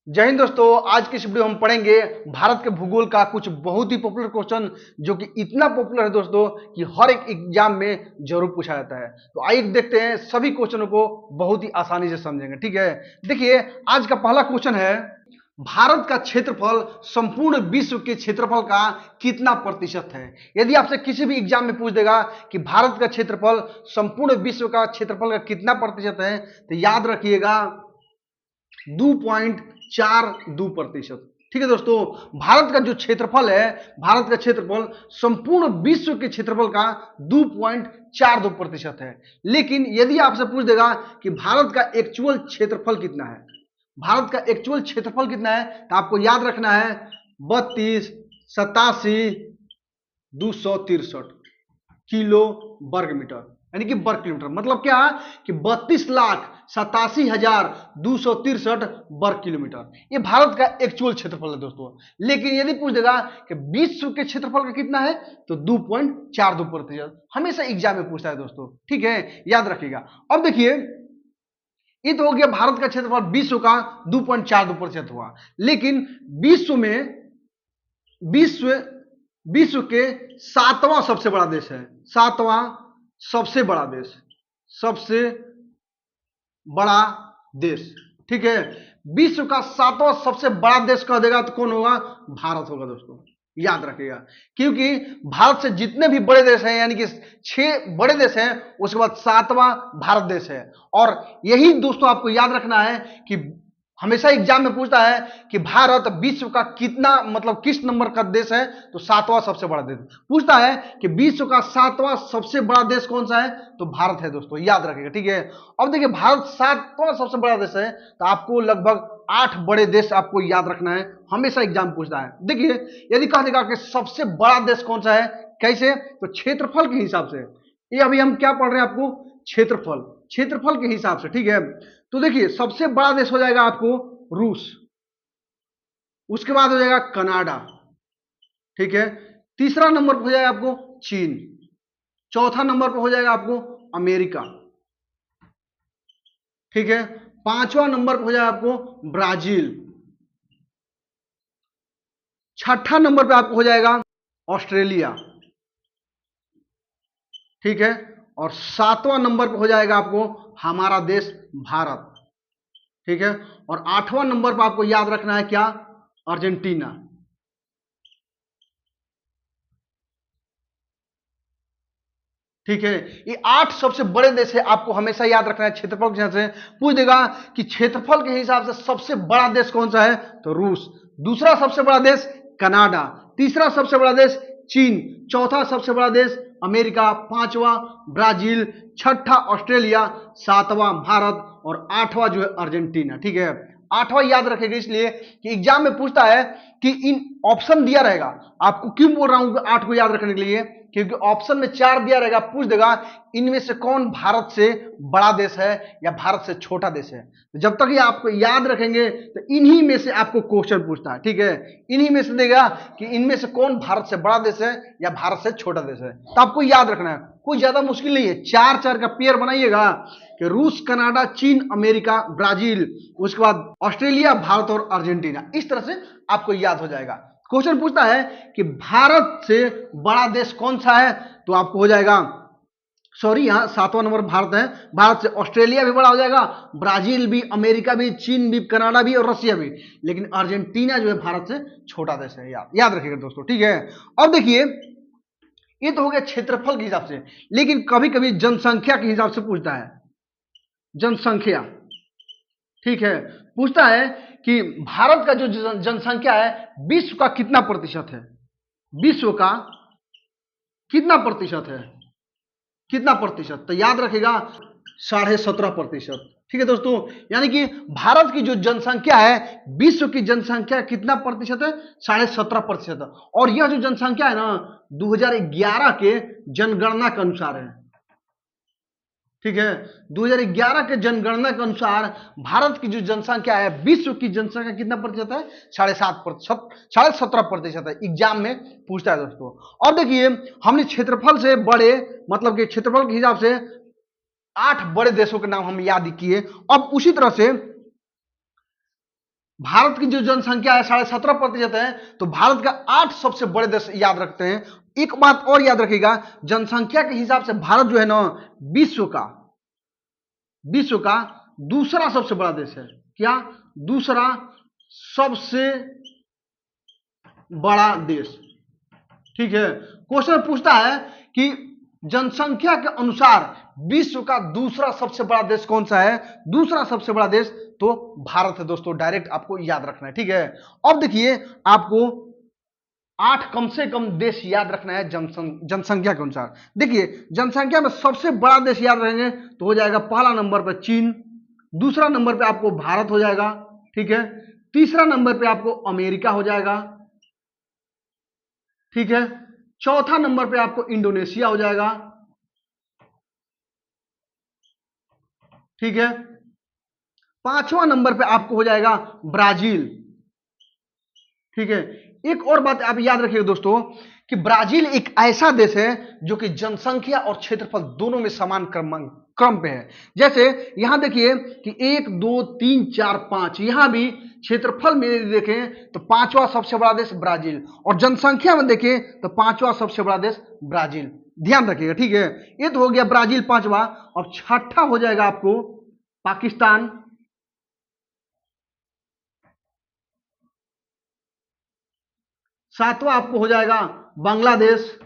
जय हिंद दोस्तों। आज की इस वीडियो हम पढ़ेंगे भारत के भूगोल का कुछ बहुत ही पॉपुलर क्वेश्चन, जो कि इतना पॉपुलर है दोस्तों कि हर एक एग्जाम में जरूर पूछा जाता है। तो आइए देखते हैं, सभी क्वेश्चनों को बहुत ही आसानी से समझेंगे। ठीक है, देखिए आज का पहला क्वेश्चन है, भारत का क्षेत्रफल संपूर्ण विश्व के क्षेत्रफल का कितना प्रतिशत है। यदि आपसे किसी भी एग्जाम में पूछ देगा कि भारत का क्षेत्रफल संपूर्ण विश्व का क्षेत्रफल का कितना प्रतिशत है, तो याद रखिएगा 2.42%। ठीक है दोस्तों, भारत का जो क्षेत्रफल है, भारत का क्षेत्रफल संपूर्ण विश्व के क्षेत्रफल का 2.42% है। लेकिन यदि आपसे पूछ देगा कि भारत का एक्चुअल क्षेत्रफल कितना है, भारत का एक्चुअल क्षेत्रफल कितना है, तो आपको याद रखना है 32,87,263 किलो वर्ग मीटर, यानी कि वर्ग किलोमीटर। मतलब क्या कि 32,87,263 वर्ग किलोमीटर, ये भारत का एक्चुअल क्षेत्रफल है दोस्तों। लेकिन यदि पूछ देगा कि विश्व के क्षेत्रफल का कितना है, तो 2.42%। हमेशा एग्जाम में पूछता है दोस्तों। ठीक है, याद रखिएगा। अब देखिए, ये तो हो गया भारत का क्षेत्रफल विश्व का 2.42% हुआ। लेकिन विश्व विश्व के सातवां सबसे बड़ा देश है, सातवां सबसे बड़ा देश, सबसे बड़ा देश। ठीक है, विश्व का सातवां सबसे बड़ा देश कह देगा तो कौन होगा? भारत होगा दोस्तों, याद रखिएगा। क्योंकि भारत से जितने भी बड़े देश हैं, यानी कि 6 बड़े देश हैं, उसके बाद सातवां भारत देश है। और यही दोस्तों आपको याद रखना है कि हमेशा एग्जाम में पूछता है कि भारत विश्व का कितना, मतलब किस नंबर का देश है, तो सातवां सबसे बड़ा देश पूछता है कि विश्व का सातवां सबसे बड़ा देश कौन सा है, तो भारत है दोस्तों, याद रखिएगा। ठीक है, अब देखिए भारत सातवां सबसे बड़ा देश है, तो आपको लगभग 8 बड़े देश आपको याद रखना है, हमेशा एग्जाम पूछता है। देखिए यदि कह देगा कि सबसे बड़ा देश कौन सा है, कैसे, तो क्षेत्रफल के हिसाब से। ये अभी हम क्या पढ़ रहे हैं आपको? क्षेत्रफल, क्षेत्रफल के हिसाब से। ठीक है, तो देखिए सबसे बड़ा देश हो जाएगा आपको रूस, उसके बाद हो जाएगा कनाडा। ठीक है, तीसरा नंबर पर हो जाएगा आपको चीन, चौथा नंबर पर हो जाएगा आपको अमेरिका। ठीक है, पांचवा नंबर पर हो जाएगा आपको ब्राजील, छठा नंबर पे आपको हो जाएगा ऑस्ट्रेलिया। ठीक है, और सातवां नंबर पर हो जाएगा आपको हमारा देश भारत। ठीक है, और आठवां नंबर पर आपको याद रखना है क्या? अर्जेंटीना। ठीक है, ये 8 सबसे बड़े देश है, आपको हमेशा याद रखना है। क्षेत्रफल के हिसाब से पूछ देगा कि क्षेत्रफल के हिसाब से सबसे बड़ा देश कौन सा है, तो रूस। दूसरा सबसे बड़ा देश कनाडा, तीसरा सबसे बड़ा देश चीन, चौथा सबसे बड़ा देश अमेरिका, पांचवा ब्राजील, छठा ऑस्ट्रेलिया, सातवां भारत और आठवां जो है अर्जेंटीना। ठीक है, आठवां याद रखेगा इसलिए कि एग्जाम में पूछता है कि इन ऑप्शन दिया रहेगा। आपको क्यों बोल रहा हूं 8 को याद रखने के लिए? क्योंकि ऑप्शन में 4 दिया रहेगा, पूछ देगा इनमें से कौन भारत से बड़ा देश है या भारत से छोटा देश है। तो जब तक ये आपको याद रखेंगे तो इन्हीं में से आपको क्वेश्चन पूछता है। ठीक है, इन्हीं में से देगा कि इनमें से कौन भारत से बड़ा देश है या भारत से छोटा देश है। तो आपको याद रखना है, कोई ज्यादा मुश्किल नहीं है। 4-4 का पेयर बनाइएगा कि रूस, कनाडा, चीन, अमेरिका, ब्राजील, उसके बाद ऑस्ट्रेलिया, भारत और अर्जेंटीना। इस तरह से आपको याद हो जाएगा। क्वेश्चन पूछता है कि भारत से बड़ा देश कौन सा है, तो आपको हो जाएगा, सॉरी यहां 7वां नंबर भारत है। भारत से ऑस्ट्रेलिया भी बड़ा हो जाएगा, ब्राजील भी, अमेरिका भी, चीन भी, कनाडा भी और रशिया भी। लेकिन अर्जेंटीना जो है भारत से छोटा देश है, याद रखिएगा दोस्तों। ठीक है, अब देखिए ये तो हो गया क्षेत्रफल के हिसाब से, लेकिन कभी कभी जनसंख्या के हिसाब से पूछता है, जनसंख्या। ठीक है, पूछता है कि भारत का जो जनसंख्या है विश्व का कितना प्रतिशत है, विश्व का कितना प्रतिशत है, कितना प्रतिशत, तो याद रखेगा 17.5%। ठीक है दोस्तों, यानी कि भारत की जो जनसंख्या है, विश्व की जनसंख्या कितना प्रतिशत है? 17.5%। और यह जो जनसंख्या है ना 2011 के जनगणना के अनुसार है। ठीक है, 2011 के जनगणना के अनुसार भारत की जो जनसंख्या है, विश्व की जनसंख्या कितना प्रतिशत है? 7.5%, 17.5% है। एग्जाम में पूछता है दोस्तों। और देखिए हमने क्षेत्रफल से बड़े, मतलब कि क्षेत्रफल के हिसाब से 8 बड़े देशों के नाम हम याद किए। अब उसी तरह से भारत की जो जनसंख्या है 17.5% है, तो भारत का 8 सबसे बड़े देश याद रखते हैं। एक बात और याद रखिएगा, जनसंख्या के हिसाब से भारत जो है ना विश्व का दूसरा सबसे बड़ा देश है। क्या? दूसरा सबसे बड़ा देश। ठीक है, क्वेश्चन पूछता है कि जनसंख्या के अनुसार विश्व का दूसरा सबसे बड़ा देश कौन सा है? दूसरा सबसे बड़ा देश तो भारत है दोस्तों, डायरेक्ट आपको याद रखना है। ठीक है, अब देखिए आपको 8 कम से कम देश याद रखना है जनसंख्या के अनुसार। देखिए जनसंख्या में सबसे बड़ा देश याद रखेंगे तो हो जाएगा पहला नंबर पर चीन, दूसरा नंबर पे आपको भारत हो जाएगा। ठीक है, तीसरा नंबर पे आपको अमेरिका हो जाएगा। ठीक है, चौथा नंबर पे आपको इंडोनेशिया हो जाएगा। ठीक है, पांचवा नंबर पे आपको हो जाएगा ब्राजील। ठीक है, एक और बात आप याद रखिएगा दोस्तों कि ब्राजील एक ऐसा देश है जो कि जनसंख्या और क्षेत्रफल दोनों में समान क्रम पे है। जैसे यहां देखिए कि 1 2 3 4 5, यहां भी क्षेत्रफल में यदि देखें तो पांचवा सबसे बड़ा देश ब्राजील, और जनसंख्या में देखें तो पांचवा सबसे बड़ा देश ब्राजील। ध्यान रखिएगा। ठीक है, ये तो हो गया ब्राजील पांचवा। अब छठा हो जाएगा आपको पाकिस्तान, सातवां आपको हो जाएगा बांग्लादेश,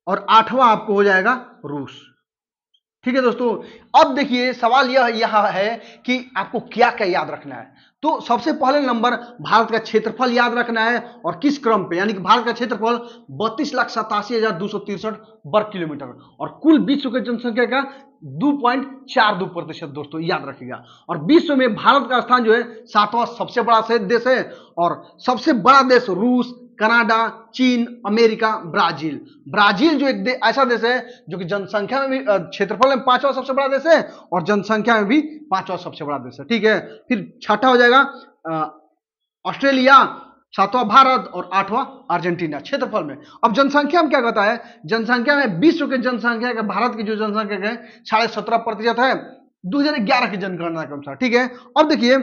और आठवां आपको हो जाएगा रूस। ठीक है दोस्तों, अब देखिए सवाल यह यहाँ है कि आपको क्या क्या याद रखना है। तो सबसे पहले नंबर भारत का क्षेत्रफल याद रखना है, और किस क्रम पे, यानी कि भारत का क्षेत्रफल 32,87,263 वर्ग किलोमीटर, और कुल विश्व की जनसंख्या का 2.42% दोस्तों याद रखिएगा। और विश्व में भारत का स्थान जो है 7वां सबसे बड़ा देश है, और सबसे बड़ा देश रूस, कनाडा, चीन, अमेरिका, ब्राजील। ब्राजील जो एक ऐसा देश है जो कि जनसंख्या में भी क्षेत्रफल में 5वां सबसे बड़ा देश है, और जनसंख्या में भी 5वां सबसे बड़ा देश है। ठीक है, फिर छठा हो जाएगा ऑस्ट्रेलिया, 7वां भारत, और 8वां अर्जेंटीना क्षेत्रफल में। अब जनसंख्या में क्या कहता है? जनसंख्या में विश्व की जनसंख्या का भारत की जो जनसंख्या है 17.5% है 2011 की जनगणना के अनुसार। ठीक है, अब देखिए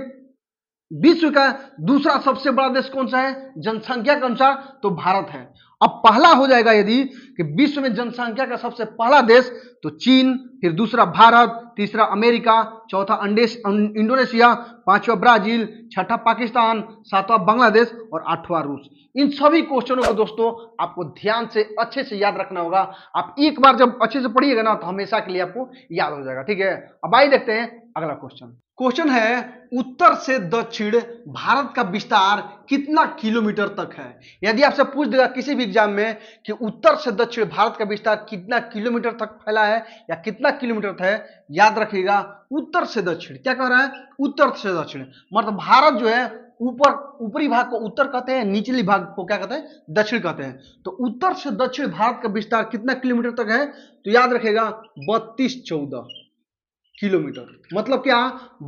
विश्व का दूसरा सबसे बड़ा देश कौन सा है जनसंख्या के अनुसार? तो भारत है। अब पहला हो जाएगा यदि कि विश्व में जनसंख्या का सबसे पहला देश तो चीन, फिर दूसरा भारत, तीसरा अमेरिका, चौथा इंडोनेशिया, पांचवा ब्राजील, छठा पाकिस्तान, सातवां बांग्लादेश, और आठवां रूस। इन सभी क्वेश्चनों को दोस्तों आपको ध्यान से अच्छे से याद रखना होगा। आप एक बार जब अच्छे से पढ़िएगा ना तो हमेशा के लिए आपको याद हो जाएगा। ठीक है, अब आइए देखते हैं अगला क्वेश्चन है उत्तर से दक्षिण भारत का विस्तार कितना किलोमीटर तक है? यदि आपसे पूछ देगा किसी भी एग्जाम में कि उत्तर से दक्षिण भारत का विस्तार कितना किलोमीटर तक फैला है या कितना किलोमीटर है, याद रखिएगा उत्तर से दक्षिण। क्या कह रहा है? उत्तर से दक्षिण, मतलब भारत जो है ऊपरी भाग को उत्तर कहते हैं, निचली भाग को क्या कहते हैं? दक्षिण कहते हैं। तो उत्तर से दक्षिण भारत का विस्तार कितना किलोमीटर तक है? तो याद रखिएगा 3214 किलोमीटर। मतलब क्या?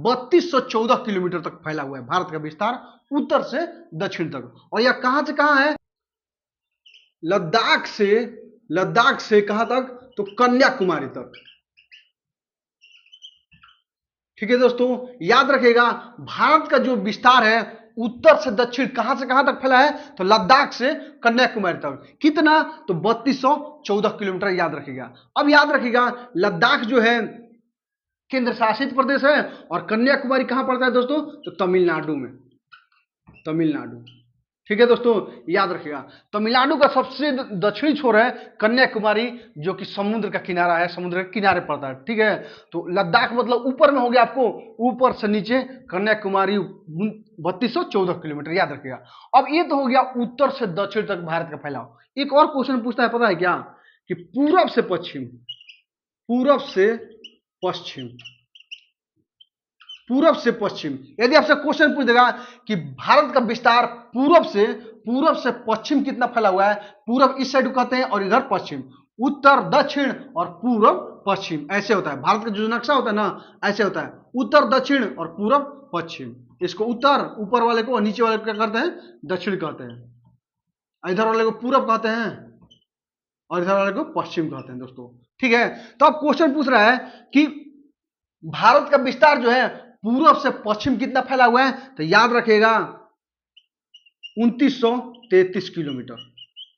3214 किलोमीटर तक फैला हुआ है भारत का विस्तार उत्तर से दक्षिण तक। और यह कहां से कहां है? लद्दाख से कहां तक? तो कन्याकुमारी तक। ठीक है दोस्तों, याद रखिएगा भारत का जो विस्तार है उत्तर से दक्षिण कहां से कहां तक फैला है? तो लद्दाख से कन्याकुमारी तक। कितना? तो 3214 किलोमीटर याद रखिएगा। अब याद रखिएगा लद्दाख जो है केंद्र शासित प्रदेश है, और कन्याकुमारी कहां पड़ता है दोस्तों? तो तमिलनाडु में, तमिलनाडु। ठीक है दोस्तों, याद रखिएगा तमिलनाडु का सबसे दक्षिणी छोर है कन्याकुमारी, जो कि समुद्र का किनारा है, समुद्र के किनारे पड़ता है। ठीक है, तो लद्दाख मतलब ऊपर में हो गया, आपको ऊपर से नीचे कन्याकुमारी 3214 किलोमीटर याद रखिएगा। अब ये तो हो गया उत्तर से दक्षिण तक भारत का फैलाव। एक और क्वेश्चन पूछता है, पता है क्या? कि पूरब से पश्चिम, पूरब से पश्चिम, पूरब से पश्चिम। यदि आपसे क्वेश्चन पूछ देगा कि भारत का विस्तार पूरब से पश्चिम कितना फैला हुआ है? पूरब इस साइड कहते हैं और इधर पश्चिम, उत्तर दक्षिण और पूरब पश्चिम, ऐसे होता है भारत का जो नक्शा होता है ना, ऐसे होता है उत्तर दक्षिण और पूरब पश्चिम। इसको उत्तर ऊपर वाले को, नीचे वाले को क्या करते हैं? दक्षिण कहते हैं। इधर वाले को पूरब कहते हैं और इधर वाले को पश्चिम कहते हैं दोस्तों। ठीक है, तो अब क्वेश्चन पूछ रहा है कि भारत का विस्तार जो है पूर्व से पश्चिम कितना फैला हुआ है, तो याद रखिएगा 2933 किलोमीटर।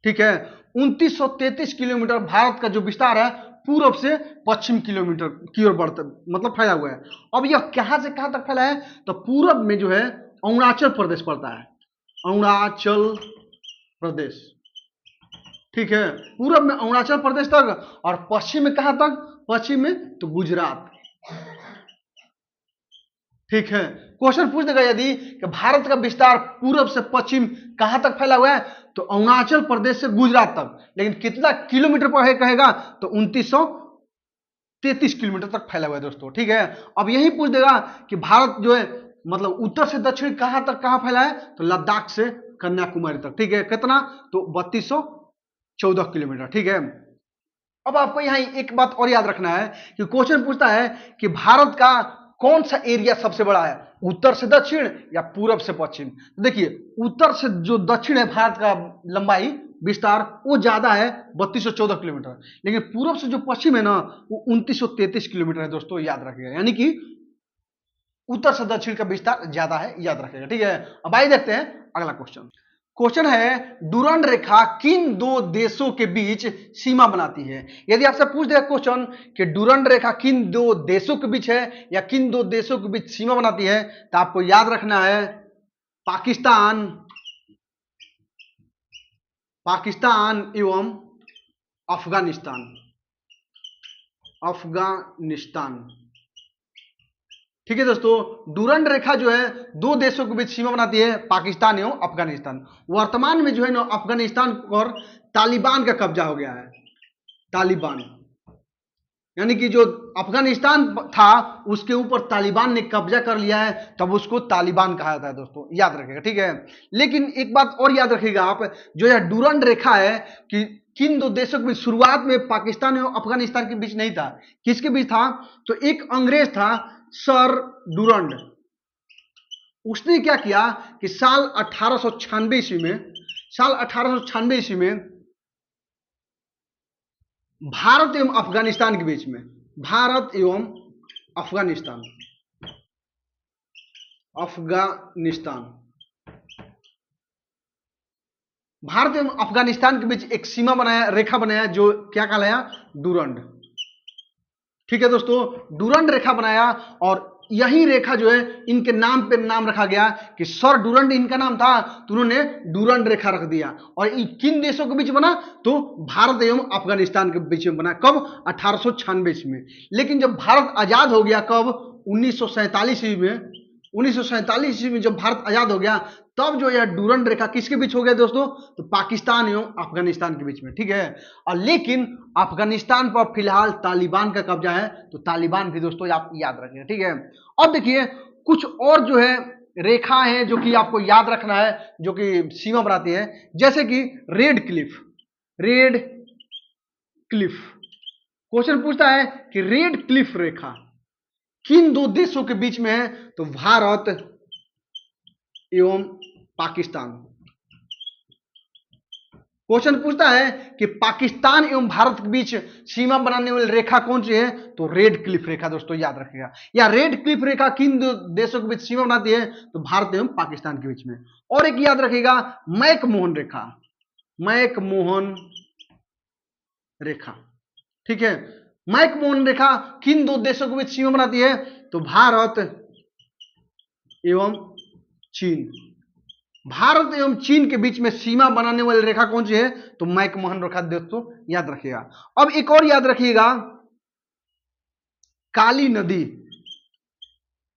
ठीक है, 2933 किलोमीटर भारत का जो विस्तार है पूर्व से पश्चिम किलोमीटर की ओर बढ़ता, मतलब फैला हुआ है। अब यह कहां से कहां तक फैला है, तो पूर्व में जो है अरुणाचल प्रदेश पड़ता है, अरुणाचल प्रदेश। ठीक है, पूर्व में अरुणाचल प्रदेश तक, और पश्चिम में कहां तक, पश्चिम में तो गुजरात। ठीक है, क्वेश्चन पूछ देगा यदि कि भारत का विस्तार पूर्व से पश्चिम कहां तक फैला हुआ है, तो अरुणाचल प्रदेश से गुजरात तक, लेकिन कितना किलोमीटर पर है कहेगा, तो 2933 किलोमीटर तक फैला हुआ है दोस्तों। ठीक है, अब यही पूछ देगा कि भारत जो है मतलब उत्तर से दक्षिण कहां तक कहां फैला है, तो लद्दाख से कन्याकुमारी तक। ठीक है, कितना, तो 3214 किलोमीटर। ठीक है, अब आपको यहां एक बात और याद रखना है कि क्वेश्चन पूछता है कि भारत का कौन सा एरिया सबसे बड़ा है, उत्तर से दक्षिण या पूर्व से पश्चिम। देखिए, उत्तर से जो दक्षिण है भारत का लंबाई विस्तार वो ज्यादा है 3214 किलोमीटर, लेकिन पूर्व से जो पश्चिम है ना वो 2933 किलोमीटर है दोस्तों, याद रखिएगा। यानी कि उत्तर से दक्षिण का विस्तार ज्यादा है, याद रखिएगा। ठीक है, अब आइए देखते हैं अगला क्वेश्चन। क्वेश्चन है डुरंड रेखा किन दो देशों के बीच सीमा बनाती है। यदि आपसे पूछ दिया क्वेश्चन कि डुरंड रेखा किन दो देशों के बीच है या किन दो देशों के बीच सीमा बनाती है, तो आपको याद रखना है पाकिस्तान, पाकिस्तान एवं अफगानिस्तान, अफगानिस्तान। ठीक है दोस्तों, डुरंड रेखा जो है दो देशों के बीच सीमा बनाती है, पाकिस्तान एवं अफगानिस्तान। वर्तमान में जो है ना अफगानिस्तान पर तालिबान का कब्जा हो गया है, तालिबान, यानी कि जो अफगानिस्तान था उसके ऊपर तालिबान ने कब्जा कर लिया है, तब उसको तालिबान कहा जाता है दोस्तों, याद रखिएगा। ठीक है, लेकिन एक बात और याद रखिएगा आप, जो यह डुरंड रेखा है कि किन दो देशों के बीच, शुरुआत में पाकिस्तान एवं अफगानिस्तान के बीच नहीं था, किसके बीच था, तो एक अंग्रेज था सर डुरंड, उसने क्या किया कि साल 1896 ईस्वी में, साल 1896 ईस्वी में भारत एवं अफगानिस्तान के बीच में, भारत एवं अफगानिस्तान, अफगानिस्तान, भारत एवं अफगानिस्तान के बीच एक सीमा बनाया, रेखा बनाया, जो क्या कहलाया, डुरंड। ठीक है दोस्तों, डुरंड रेखा बनाया, और यही रेखा जो है इनके नाम पे नाम रखा गया कि सर डुरंड इनका नाम था, तो उन्होंने डुरंड रेखा रख दिया। और किन देशों के बीच बना, तो भारत एवं अफगानिस्तान के बीच में बना, कब, 1896 में। लेकिन जब भारत आजाद हो गया, कब, 1947 ईस्वी में, 1947 ईस्वी में जब भारत आजाद हो गया, तब जो यह डुरंड रेखा किसके बीच हो गया दोस्तों, तो पाकिस्तान एवं अफगानिस्तान के बीच में। ठीक है, और लेकिन अफगानिस्तान पर फिलहाल तालिबान का कब्जा है, तो तालिबान भी दोस्तों आप याद रखिए। ठीक है, अब देखिए कुछ और जो है रेखा है जो कि आपको याद रखना है, जो कि सीमा बनाती है, जैसे कि red Cliff, red Cliff. Question पूछता है कि रेड क्लिफ रेखा किन दो देशों के बीच में है, तो भारत एवं पाकिस्तान। क्वेश्चन पूछता है कि पाकिस्तान एवं भारत के बीच सीमा बनाने वाली रेखा कौन सी है, तो रेड क्लिफ रेखा दोस्तों, याद रखिएगा। या रेड क्लिफ रेखा किन दो देशों के बीच सीमा बनाती है, तो भारत एवं पाकिस्तान के बीच में। और एक याद रखिएगा मैकमोहन रेखा, मैकमोहन रेखा। ठीक है, मैकमोहन रेखा किन दो देशों के बीच सीमा बनाती है, तो भारत एवं चीन, भारत एवं चीन के बीच में सीमा बनाने वाली रेखा कौन सी है, तो मैकमोहन रेखा दोस्तों, याद रखिएगा। अब एक और याद रखिएगा काली नदी,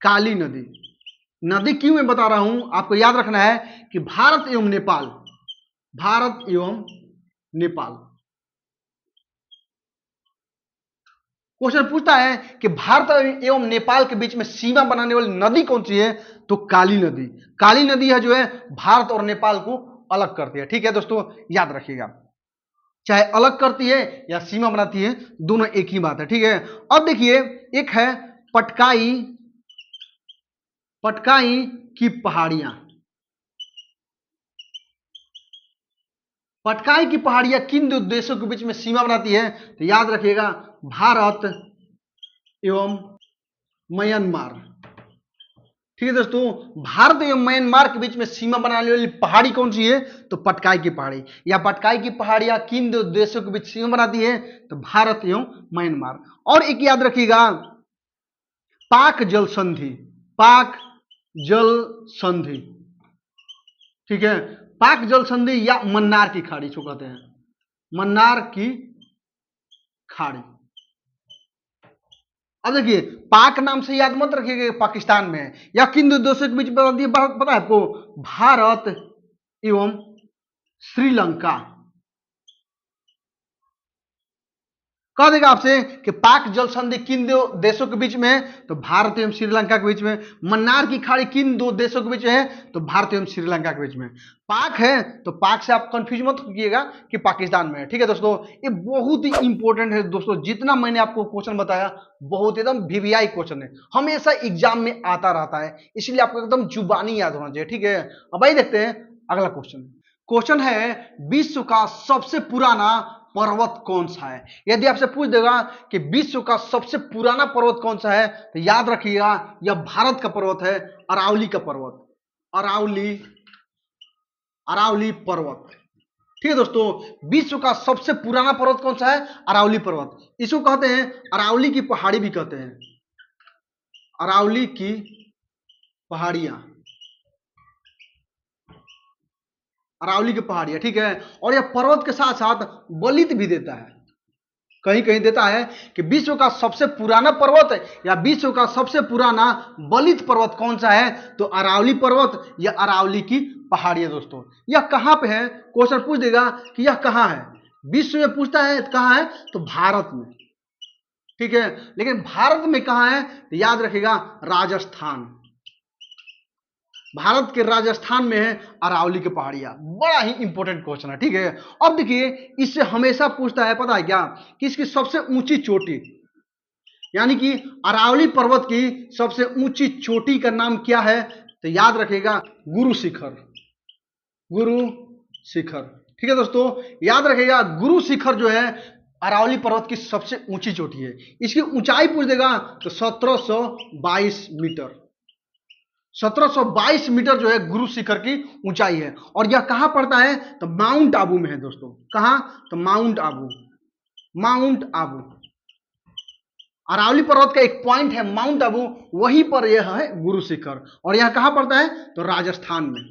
काली नदी। नदी क्यों मैं बता रहा हूं, आपको याद रखना है कि भारत एवं नेपाल, भारत एवं नेपाल। क्वेश्चन पूछता है कि भारत एवं नेपाल के बीच में सीमा बनाने वाली नदी कौन सी है, तो काली नदी। काली नदी है जो है भारत और नेपाल को अलग करती है। ठीक है दोस्तों, याद रखिएगा, चाहे अलग करती है या सीमा बनाती है, दोनों एक ही बात है। ठीक है, अब देखिए एक है पटकाई, पटकाई की पहाड़ियां, पटकाई की पहाड़ियां किन दो देशों के बीच में सीमा बनाती है, तो याद रखिएगा भारत एवं म्यांमार। ठीक है दोस्तों, भारत एवं म्यांमार के बीच में सीमा बनाने वाली पहाड़ी कौन सी है? तो पटकाई की पहाड़ी। या पटकाई की पहाड़ियां किन दो देशों के बीच सीमा बनाती है? तो भारत एवं म्यांमार। और एक याद रखिएगा, पाक जल संधि, पाक जल संधि, ठीक है, पाक जल संधि या मन्नार की खाड़ी इसको कहते हैं, मन्नार की खाड़ी। अब देखिए, पाक नाम से याद मत रखिएगा पाकिस्तान में है, या किन दो देशों के बीच में पता है आपको? भारत एवं श्रीलंका। कह देगा आपसे कि पाक जल संधि किन दो देशों के बीच में है? तो भारत एवं श्रीलंका के बीच में। मन्नार की खाड़ी किन दो देशों के बीच में है? तो भारत एवं श्रीलंका के बीच में। पाक है तो पाक से आप कंफ्यूज मत कीजिएगा कि पाकिस्तान में है। ठीक है दोस्तों, ये बहुत ही इंपॉर्टेंट है दोस्तों, जितना मैंने आपको क्वेश्चन बताया बहुत एकदम वीवीआई क्वेश्चन है, हमेशा एग्जाम में आता रहता है, इसलिए आपको एकदम जुबानी याद होना चाहिए। ठीक है, अब आइए देखते हैं अगला क्वेश्चन। क्वेश्चन है, विश्व का सबसे पुराना पर्वत कौन सा है? यदि आपसे पूछ देगा कि विश्व का सबसे पुराना पर्वत कौन सा है, तो याद रखिएगा यह भारत का पर्वत है, अरावली का पर्वत, अरावली, अरावली पर्वत। ठीक है दोस्तों, विश्व का सबसे पुराना पर्वत कौन सा है? अरावली पर्वत। इसको कहते हैं अरावली की पहाड़ी भी कहते हैं, अरावली की पहाड़ियां, अरावली की पहाड़ियां। ठीक है, और यह पर्वत के साथ साथ बलित भी देता है, कहीं कहीं देता है कि विश्व का सबसे पुराना पर्वत या विश्व का सबसे पुराना बलित पर्वत कौन सा है? तो अरावली पर्वत या अरावली की पहाड़ियां। दोस्तों, यह कहां पे है? क्वेश्चन पूछ देगा कि यह कहां है, विश्व में पूछता है कहां है? तो भारत में। ठीक है, लेकिन भारत में कहां है? तो याद रखिएगा राजस्थान, भारत के राजस्थान में है अरावली की पहाड़ियां। बड़ा ही इंपॉर्टेंट क्वेश्चन है। ठीक है, अब देखिए, इससे हमेशा पूछता है पता है क्या, कि इसकी सबसे ऊंची चोटी, यानी कि अरावली पर्वत की सबसे ऊंची चोटी का नाम क्या है? तो याद रखिएगा गुरु शिखर, गुरु शिखर। ठीक है दोस्तों, याद रखिएगा गुरु शिखर जो है अरावली पर्वत की सबसे ऊंची चोटी है। इसकी ऊंचाई पूछ देगा तो 1722 मीटर, 1722 मीटर जो है गुरु शिखर की ऊंचाई है। और यह कहां पड़ता है? तो माउंट आबू में है दोस्तों। कहां? तो माउंट आबू, माउंट आबू, अरावली पर्वत का एक पॉइंट है माउंट आबू, वहीं पर यह है गुरु शिखर। और यह कहां पड़ता है? तो राजस्थान में।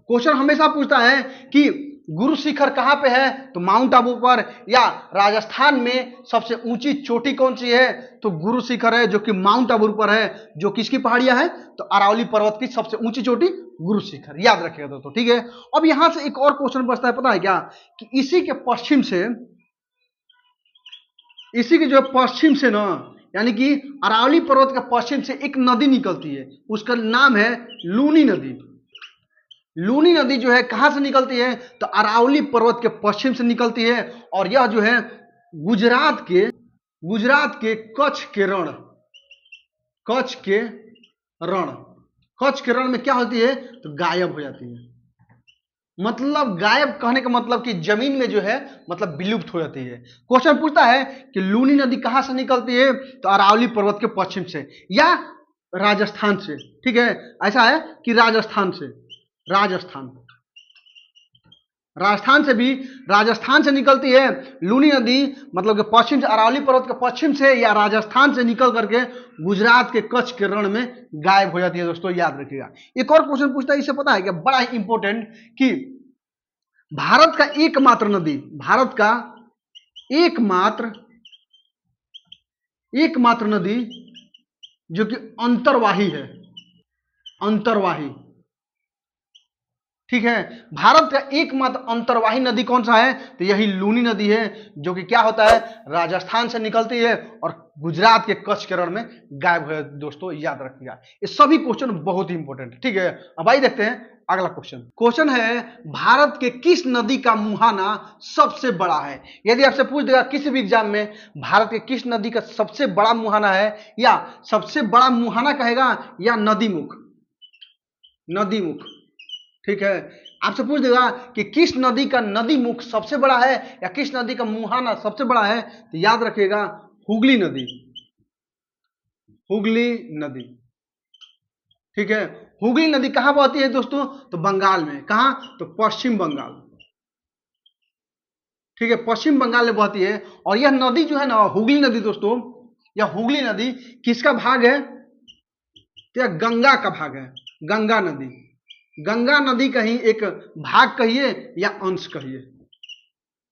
क्वेश्चन हमेशा पूछता है कि गुरु शिखर कहां पे है? तो माउंट आबू पर। या राजस्थान में सबसे ऊंची चोटी कौन सी है? तो गुरु शिखर है, जो कि माउंट आबू पर है, जो किसकी पहाड़ियां है? तो अरावली पर्वत की सबसे ऊंची चोटी गुरु शिखर। याद रखिएगा दोस्तों। ठीक है, अब यहां से एक और क्वेश्चन बचता है पता है क्या, कि इसी के पश्चिम से, इसी के जो पश्चिम से ना, यानी कि अरावली पर्वत के पश्चिम से एक नदी निकलती है, उसका नाम है लूनी नदी। लूनी नदी जो है कहां से निकलती है? तो अरावली पर्वत के पश्चिम से निकलती है। और यह जो है गुजरात के, गुजरात के कच्छ के रण, कच्छ के रण, कच्छ के रण में क्या होती है? तो गायब हो जाती है। मतलब गायब कहने का मतलब कि जमीन में जो है मतलब विलुप्त हो जाती है। क्वेश्चन पूछता है कि लूनी नदी कहां से निकलती है? तो अरावली पर्वत के पश्चिम से या राजस्थान से। ठीक है, ऐसा है कि राजस्थान से, राजस्थान, राजस्थान से भी, राजस्थान से निकलती है लूनी नदी, मतलब कि पश्चिम से, अरावली पर्वत के पश्चिम से या राजस्थान से निकल करके गुजरात के कच्छ के रण में गायब हो जाती है। दोस्तों याद रखिएगा। एक और क्वेश्चन पूछता है, इसे पता है क्या, बड़ा ही इंपॉर्टेंट, कि भारत का एकमात्र नदी, भारत का एकमात्र, एकमात्र नदी जो कि अंतर्वाही है, अंतर्वाही। ठीक है, भारत का एकमात्र अंतर्वाही नदी कौन सा है? तो यही लूनी नदी है, जो कि क्या होता है, राजस्थान से निकलती है और गुजरात के कच्छ के रण में गायब हो जाती है। दोस्तों याद रखिएगा, ये सभी क्वेश्चन बहुत ही इंपॉर्टेंट है। ठीक है, अब आइए देखते हैं अगला क्वेश्चन। क्वेश्चन है, भारत के किस नदी का मुहाना सबसे बड़ा है? यदि आपसे पूछ देगा किसी भी एग्जाम में भारत के किस नदी का सबसे बड़ा मुहाना है, या सबसे बड़ा मुहाना कहेगा या नदी मुख, नदी मुख। ठीक है, आपसे पूछ देगा कि किस नदी का नदी मुख सबसे बड़ा है या किस नदी का मुहाना सबसे बड़ा है, तो याद रखिएगा हुगली नदी, हुगली नदी। ठीक है, हुगली नदी कहां बहती है दोस्तों? तो बंगाल में। कहां? तो पश्चिम बंगाल। ठीक है, पश्चिम बंगाल में बहती है। और यह नदी जो है ना, हुगली नदी दोस्तों, यह हुगली नदी किसका भाग है? तो यह गंगा का भाग है। गंगा नदी, गंगा नदी का ही एक भाग कहिए या अंश कहिए।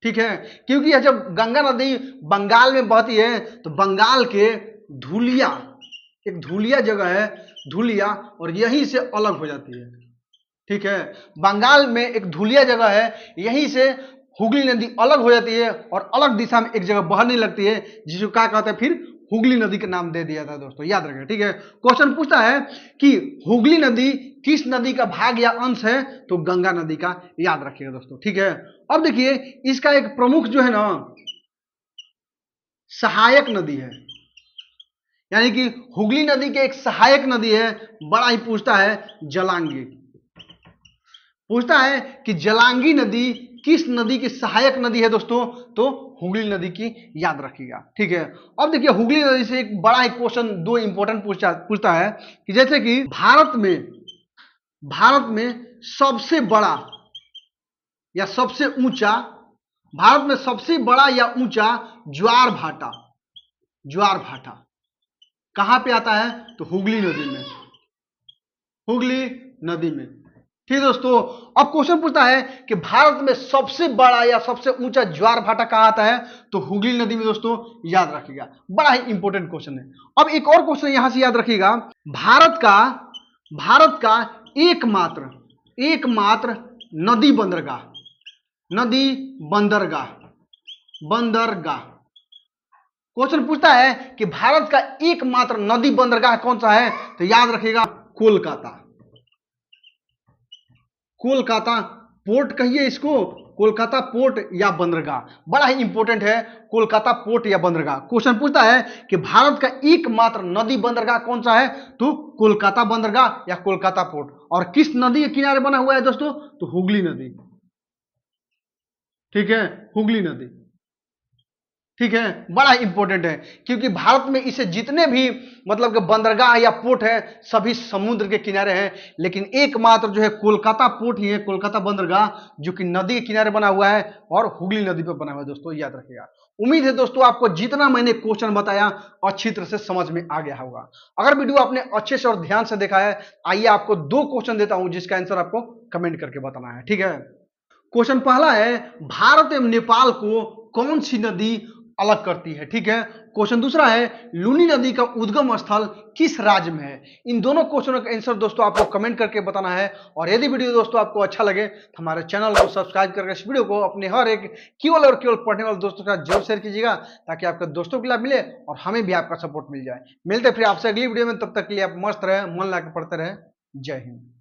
ठीक है, क्योंकि यह जब गंगा नदी बंगाल में बहती है तो बंगाल के धुलिया, एक धुलिया जगह है, धुलिया, और यहीं से अलग हो जाती है। ठीक है, बंगाल में एक धुलिया जगह है, यहीं से हुगली नदी अलग हो जाती है और अलग दिशा में एक जगह बहने लगती है, जिसको क्या कहते हैं फिर? हुगली नदी का नाम दे दिया था दोस्तों, याद रखें। ठीक है, क्वेश्चन पूछता है कि हुगली नदी किस नदी का भाग या अंश है? तो गंगा नदी का, याद रखिएगा दोस्तों। ठीक है, अब देखिए इसका एक प्रमुख जो है ना सहायक नदी है, यानी कि हुगली नदी के एक सहायक नदी है, बड़ा ही पूछता है, जलांगी। पूछता है कि जलांगी नदी किस नदी की सहायक नदी है दोस्तों? तो हुगली नदी की, याद रखिएगा। ठीक है, अब देखिए हुगली नदी से एक बड़ा ही क्वेश्चन, दो इंपॉर्टेंट पूछता है कि जैसे कि भारत में सबसे बड़ा या सबसे ऊंचा, भारत में सबसे बड़ा या ऊंचा ज्वार भाटा, ज्वार भाटा कहां पे आता है? तो हुगली नदी में, हुगली नदी में। ठीक है दोस्तों, अब क्वेश्चन पूछता है कि भारत में सबसे बड़ा या सबसे ऊंचा ज्वार भाटा कहां आता है? तो हुगली नदी में दोस्तों, याद रखिएगा। बड़ा ही इंपॉर्टेंट क्वेश्चन है। अब एक और क्वेश्चन यहां से याद रखिएगा, भारत का एकमात्र नदी बंदरगाह, नदी बंदरगाह, बंदरगाह। क्वेश्चन पूछता है कि भारत का एकमात्र नदी बंदरगाह कौन सा है? तो याद रखिएगा, कोलकाता। कोलकाता पोर्ट कहिए इसको, कोलकाता पोर्ट या बंदरगाह, बड़ा ही इंपॉर्टेंट है, कोलकाता पोर्ट या बंदरगाह। क्वेश्चन पूछता है कि भारत का एकमात्र नदी बंदरगाह कौन सा है? तो कोलकाता बंदरगाह या कोलकाता पोर्ट। और किस नदी के किनारे बना हुआ है दोस्तों? तो हुगली नदी। ठीक है, हुगली नदी। ठीक है, बड़ा इंपॉर्टेंट है, क्योंकि भारत में इसे जितने भी मतलब कि बंदरगाह या पोर्ट है सभी समुद्र के किनारे हैं, लेकिन एकमात्र जो है कोलकाता पोर्ट ही है, कोलकाता बंदरगाह, जो कि नदी के किनारे बना हुआ है और हुगली नदी पर बना हुआ है दोस्तों, याद रखिएगा। उम्मीद है दोस्तों आपको जितना मैंने क्वेश्चन बताया अच्छी तरह से समझ में आ गया होगा। अगर वीडियो आपने अच्छे से और ध्यान से देखा है, आइए आपको दो क्वेश्चन देता हूं जिसका आंसर आपको कमेंट करके बताना है। ठीक है, क्वेश्चन पहला है, भारत एवं नेपाल को कौन सी नदी अलग करती है? ठीक है, क्वेश्चन दूसरा है, लूनी नदी का उद्गम स्थल किस राज्य में है? इन दोनों क्वेश्चनों का आंसर दोस्तों आपको कमेंट करके बताना है। और यदि वीडियो दोस्तों आपको अच्छा लगे तो हमारे चैनल को सब्सक्राइब करके इस वीडियो को अपने हर एक केवल और केवल पढ़ने वाले दोस्तों के साथ जरूर शेयर कीजिएगा, ताकि आपके दोस्तों को लाभ मिले और हमें भी आपका सपोर्ट मिल जाए। मिलते फिर आपसे अगली वीडियो में, तब तक के लिए आप मस्त रहे, मन लगा के पढ़ते रहे। जय हिंद।